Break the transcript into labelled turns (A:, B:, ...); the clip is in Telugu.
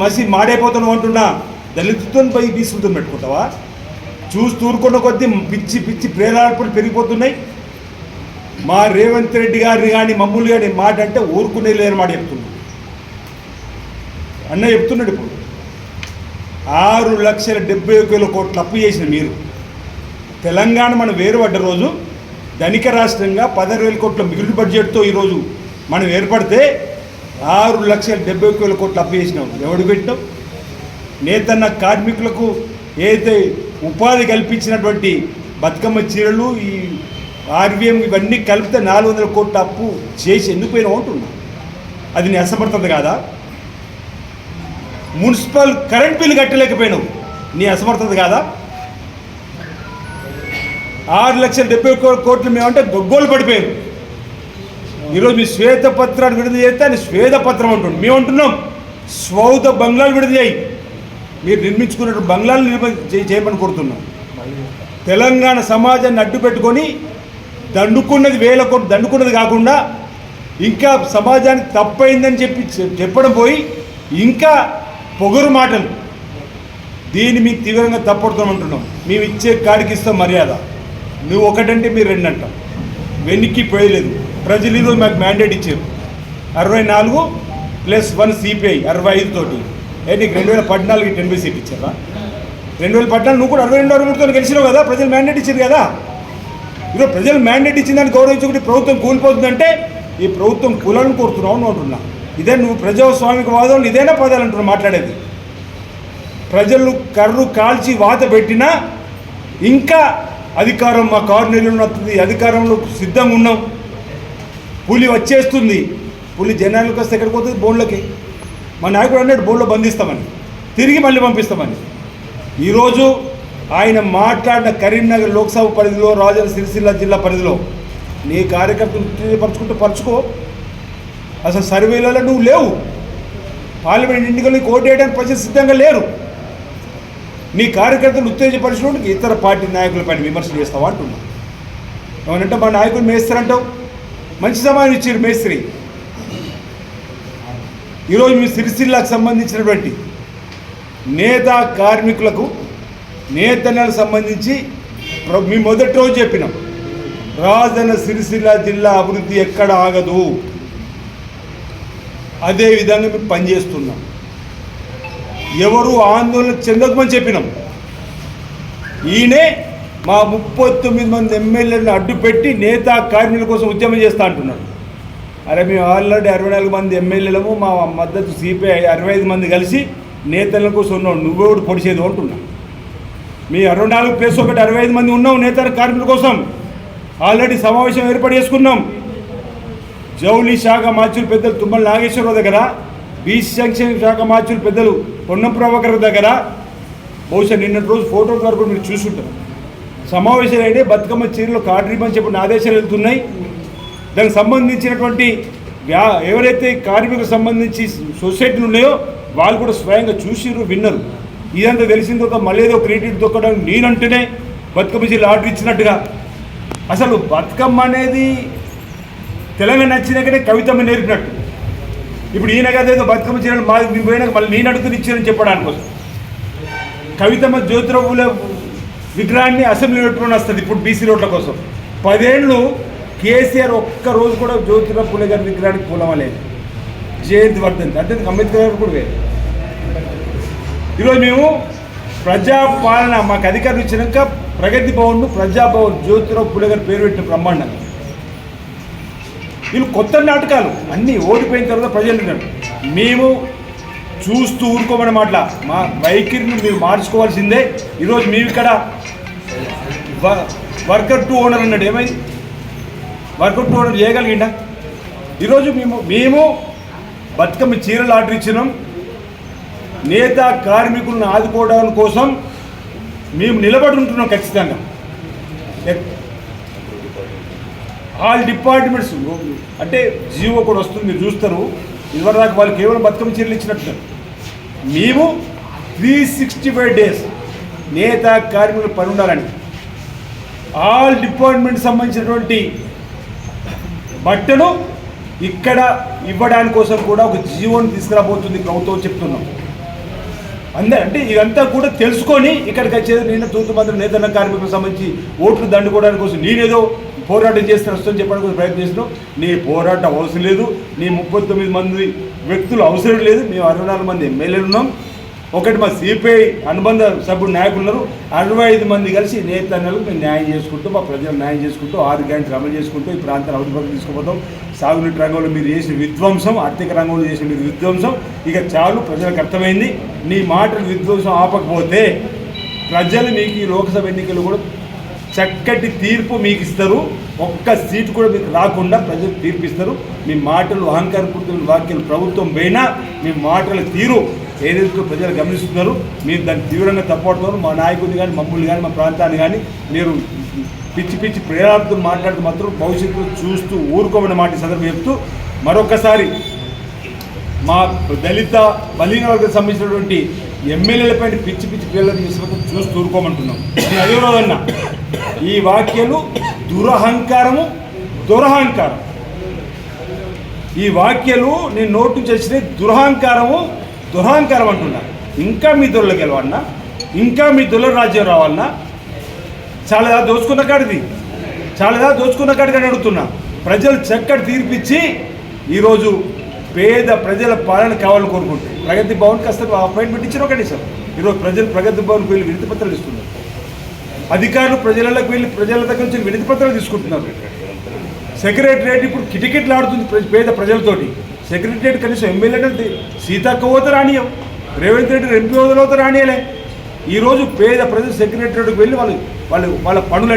A: మసి మాడైపోతాను అంటున్నా. దళితులతో పోయి బీసులతో పెట్టుకుంటావా? చూస్తూరుకున్న కొద్దీ పిచ్చి పిచ్చి ప్రేరార్పణలు పెరిగిపోతున్నాయి. మా రేవంత్ రెడ్డి గారిని కానీ మమ్మల్ని కానీ మాట అంటే ఊరుకునే లేని మాట చెప్తున్నాడు. అన్న చెప్తున్నాడు ఇప్పుడు 6,71,000 కోట్లు అప్పు చేసిన మీరు. తెలంగాణ మనం వేరుపడ్డ రోజు ధనిక రాష్ట్రంగా 16,000 కోట్ల మిగులు బడ్జెట్తో ఈరోజు మనం ఏర్పడితే 6,70,000 కోట్లు అప్పు చేసినాం. ఎవడు పెట్టినాం? నేతన్న కార్మికులకు ఏదైతే ఉపాధి కల్పించినటువంటి బతుకమ్మ చీరలు ఈ ఆర్వీఎం ఇవన్నీ కలిపితే 400 కోట్ల అప్పు చేసి ఎందుకు పోయినా ఉంటున్నా. అది నీ అసమర్థత కాదా? మున్సిపల్ కరెంట్ బిల్లు కట్టలేకపోయినావు, నీ అసమర్థత కాదా? 6,70,000 కోట్లు మేమంటే గొగ్గోలు పడిపోయారు. ఈరోజు మీ శ్వేతపత్రాన్ని విడుదల చేస్తే అని శ్వేతపత్రం అంటుంది. మేము అంటున్నాం స్వౌత బంగ్లాలు విడుదల చేయి. మీరు నిర్మించుకున్న బంగ్లాలు చేయమని కోరుతున్నాం. తెలంగాణ సమాజాన్ని అడ్డు పెట్టుకొని దండుకున్నది 1,000 కోట్లు దండుకున్నది కాకుండా ఇంకా సమాజానికి తప్పైందని చెప్పడం పోయి ఇంకా పొగరు మాటలు. దీన్ని మీకు తీవ్రంగా తప్పడుతామంటున్నాం. మేము ఇచ్చే కాడికి ఇస్తాం మర్యాద. నువ్వు ఒకటంటే మీరు 2 అంటాం. వెనక్కి పోయలేదు. ప్రజలు ఈరోజు మాకు మ్యాండేట్ ఇచ్చారు 64+1 సిపిఐ 65 తోటి. నీకు 2014 10 సీట్ ఇచ్చారా? 2014 నువ్వు కూడా 62-63తో గెలిచినావు కదా. ప్రజలు మ్యాండేట్ ఇచ్చారు కదా. ఈరోజు ప్రజలు మ్యాండేట్ ఇచ్చిందని గౌరవించుకుంటే ప్రభుత్వం కూలిపోతుందంటే ఈ ప్రభుత్వం కూలని కోరుతున్నావు అని అంటున్నా. ఇదే నువ్వు ప్రజాస్వామిక వాదం ఇదేనా పదాలు అంటున్నావు మాట్లాడేది? ప్రజలు కర్రు కాల్చి వాత పెట్టినా ఇంకా అధికారం మా 6 నెలలు వస్తుంది, అధికారంలో సిద్ధంగా ఉన్నాం, పులి వచ్చేస్తుంది. పులి జనాలకు వస్తే ఎక్కడికి పోతుంది? బోన్లకి. మా నాయకుడు అన్నాడు బోన్లో బంధిస్తామని, తిరిగి మళ్ళీ పంపిస్తామని. ఈరోజు ఆయన మాట్లాడిన కరీంనగర్ లోక్సభ పరిధిలో, రాజన్న సిరిసిల్ల జిల్లా పరిధిలో నీ కార్యకర్తలు ఉత్తేజపరచుకుంటూ పరచుకో. అసలు సర్వేలలో నువ్వు లేవు. పార్లమెంట్ ఎన్నికలకు ఓటు వేయడానికి ప్రజలు సిద్ధంగా లేరు. నీ కార్యకర్తలు ఉత్తేజపరచడానికి ఇతర పార్టీ నాయకులపైన విమర్శలు చేస్తావా అంటున్నా. ఏమనంటే మా నాయకులు మేస్తారంటావు. మంచి సమాధానం ఇచ్చారు మేస్త్రి. ఈరోజు మీ సిరిసిల్లాకు సంబంధించినటువంటి నేత కార్మికులకు నేతన్నలకు సంబంధించి మీ మొదటి రోజు చెప్పినాం రాజన్న సిరిసిల్ల జిల్లా అభివృద్ధి ఎక్కడ ఆగదు. అదేవిధంగా మేము పనిచేస్తున్నాం. ఎవరు ఆందోళన చెందకమని చెప్పినాం. ఈయనే మా 39 మంది ఎమ్మెల్యేలను అడ్డుపెట్టి నేతా కార్మికుల కోసం ఉద్యమం చేస్తా అంటున్నాడు. అరే మేము ఆల్రెడీ 64 మంది ఎమ్మెల్యేలము, మా మద్దతు సిపిఐ 65 మంది కలిసి నేతల కోసం ఉన్నాం. నువ్వెవడు పొడిచేది అంటున్నా. మీ 64+1 65 మంది ఉన్నాం నేత కార్మికుల కోసం. ఆల్రెడీ సమావేశం ఏర్పాటు చేసుకున్నాం. జౌలి శాఖ మార్చులు పెద్దలు తుమ్మల నాగేశ్వరరావు దగ్గర, బీసీ సంక్షేమ శాఖ మార్చులు పెద్దలు పొన్నం ప్రభాకర్ దగ్గర, బహుశా నిన్నటి రోజు ఫోటో ద్వారా కూడా మీరు చూసుంటారు. సమావేశాలు అయితే బతుకమ్మ చీరలు కార్డు ఇవ్వమని చెప్పిన ఆదేశాలు వెళ్తున్నాయి. దానికి సంబంధించినటువంటి ఎవరైతే కార్మికులకు సంబంధించి సొసైటీలు ఉన్నాయో వాళ్ళు కూడా స్వయంగా చూసిరు, విన్నారు. ఇదంతా తెలిసిన తర్వాత మళ్ళీ ఏదో క్రెడిట్ దొక్కడానికి నేనంటేనే బతుకమ్మ చీరలు ఆర్డర్ ఇచ్చినట్టుగా. అసలు బతుకమ్మ అనేది తెలంగాణ నచ్చినాకనే కవితమ్మ నేర్పినట్టు. ఇప్పుడు ఈయన కదేదో బతుకమ్మ చీరలు మాది పోయినాక మళ్ళీ నేను అడుగుతూ ఇచ్చానని చెప్పడానికి కోసం కవితమ్మ జ్యోతిరావు విగ్రహాన్ని అసెంబ్లీ పెట్టుకుని వస్తుంది. ఇప్పుడు బీసీ రోడ్ల కోసం 10 ఏళ్ళు కేసీఆర్ ఒక్కరోజు కూడా జ్యోతిరావు పూలే గారి విగ్రహానికి పూలమలేదు. జయంతి వర్ధంతి అంటే అంబేద్కర్ గారు కూడా వేరు. ఈరోజు మేము ప్రజాపాలన మాకు అధికారం ఇచ్చినాక ప్రగతి భవన్, ప్రజాభవన్ జ్యోతిరావు పూలే గారి పేరు పెట్టిన బ్రహ్మాండంగా. వీళ్ళు కొత్త నాటకాలు అన్నీ ఓడిపోయిన తర్వాత ప్రజలు మేము చూస్తూ ఊరుకోమని మాటల మా వైఖరిని మీరు మార్చుకోవాల్సిందే. ఈరోజు మేము ఇక్కడ వర్కర్ టు ఓనర్ అన్నాడు. ఏమైంది? వర్కర్ టు ఓనర్ చేయగలిగిండా? ఈరోజు మేము బతుకమ్మ చీరలు ఆర్డర్ ఇచ్చినాం. నేత కార్మికులను ఆదుకోవడం కోసం మేము నిలబడి ఉంటున్నాం ఖచ్చితంగా. ఆల్ డిపార్ట్మెంట్స్ అంటే జీవో కూడా వస్తుంది, మీరు చూస్తారు. ఇదివరదాకా వాళ్ళు కేవలం బతుకమ్మ చీరలు ఇచ్చినట్టు. మేము 365 డేస్ నేత కార్మికులు పని ఉండాలని ఆల్ డిపార్ట్మెంట్ సంబంధించినటువంటి బట్టలు ఇక్కడ ఇవ్వడానికి కోసం కూడా ఒక జీవోని తీసుకురాబోతుంది ప్రభుత్వం చెప్తున్నాం. అంటే ఇదంతా కూడా తెలుసుకొని ఇక్కడికి వచ్చేది నేను తూతు మంత్రి నేతన్న కార్మికులకు సంబంధించి ఓట్లు దండుకోవడానికి కోసం నేనేదో పోరాటం చేస్తే వస్తుందని చెప్పడానికి ప్రయత్నం చేసినాం. నీ పోరాటం అవసరం లేదు, నీ 39 మంది వ్యక్తులు అవసరం లేదు. మేము 64 మంది ఎమ్మెల్యేలు ఉన్నాం. ఒకటి మా సిపిఐ అనుబంధ సభ్యుడు నాయకులు ఉన్నారు. 65 మంది కలిసి నేతన్నలకు మేము న్యాయం చేసుకుంటూ, మా ప్రజలు న్యాయం చేసుకుంటూ, 6 గ్యారెంటీలు అమలు చేసుకుంటూ ఈ ప్రాంతాన్ని అభివృద్ధి తీసుకుపోతాం. సాగునీటి రంగంలో మీరు చేసిన విధ్వంసం, ఆర్థిక రంగంలో చేసిన మీరు విధ్వంసం ఇక చాలు, ప్రజలకు అర్థమైంది. నీ మాటలు విధ్వంసం ఆపకపోతే ప్రజలు మీకు ఈ లోక్సభ ఎన్నికలు కూడా చక్కటి తీర్పు మీకు ఇస్తారు. ఒక్క సీటు కూడా మీకు రాకుండా ప్రజలు తీర్పిస్తారు. మీ మాటలు అహంకారపూరితమైన వ్యాఖ్యలు ప్రభుత్వం పైన మీ మాటల తీరు ఏదైతే ప్రజలు గమనిస్తున్నారు, మీరు దాన్ని తీవ్రంగా తప్పడుతున్నారు. మా నాయకుడిని కానీ మమ్మల్ని కానీ మా ప్రాంతాన్ని కానీ మీరు పిచ్చి పిచ్చి ప్రేరాలతో మాట్లాడుతూ మాత్రం భవిష్యత్తులో చూస్తూ ఊరుకోమని మాట సందర్భం చెప్తూ మరొకసారి మా దళిత బలహీన వర్గానికి సంబంధించినటువంటి ఎమ్మెల్యేలపైన పిచ్చి పిచ్చి ప్రేరణ చూస్తూ ఊరుకోమంటున్నాం. నేను అదే రోజన్నా ఈ వ్యాఖ్యలు దురహంకారం. ఈ వ్యాఖ్యలు నేను నోటు నుంచి వచ్చినాయి. దురహంకారం అంటున్నా. ఇంకా మీ దొరలకు వెళ్ళవన్నా, ఇంకా మీ దొరల రాజ్యం రావాలన్నా, చాలా దోచుకున్న కాడికి అడుగుతున్నా. ప్రజలు చక్కటి తీర్పిచ్చి ఈరోజు పేద ప్రజల పాలన కావాలని కోరుకుంటారు. ప్రగతి భవన్కి అసలు అపాయింట్మెంట్ ఇచ్చిన ఒకటి సార్. ఈరోజు ప్రజలు ప్రగతి భవన్కి వెళ్ళి వినతి పత్రాలు ఇస్తున్నారు. అధికారులు ప్రజలకు వెళ్ళి ప్రజల దగ్గర నుంచి వినతి పత్రాలు తీసుకుంటున్నారు. సెక్రటరియట్ ఇప్పుడు కిటికెట్లు ఆడుతుంది పేద ప్రజలతోటి. సెక్రటరియట్ కనీసం ఎమ్మెల్యేలు సీతక్క పోతే రానియం, రేవంత్ రెడ్డి ఎంపీ హోదాలో రానియలే. ఈరోజు పేద ప్రజలు సెక్రటరియట్కి వెళ్ళి వాళ్ళ పనులు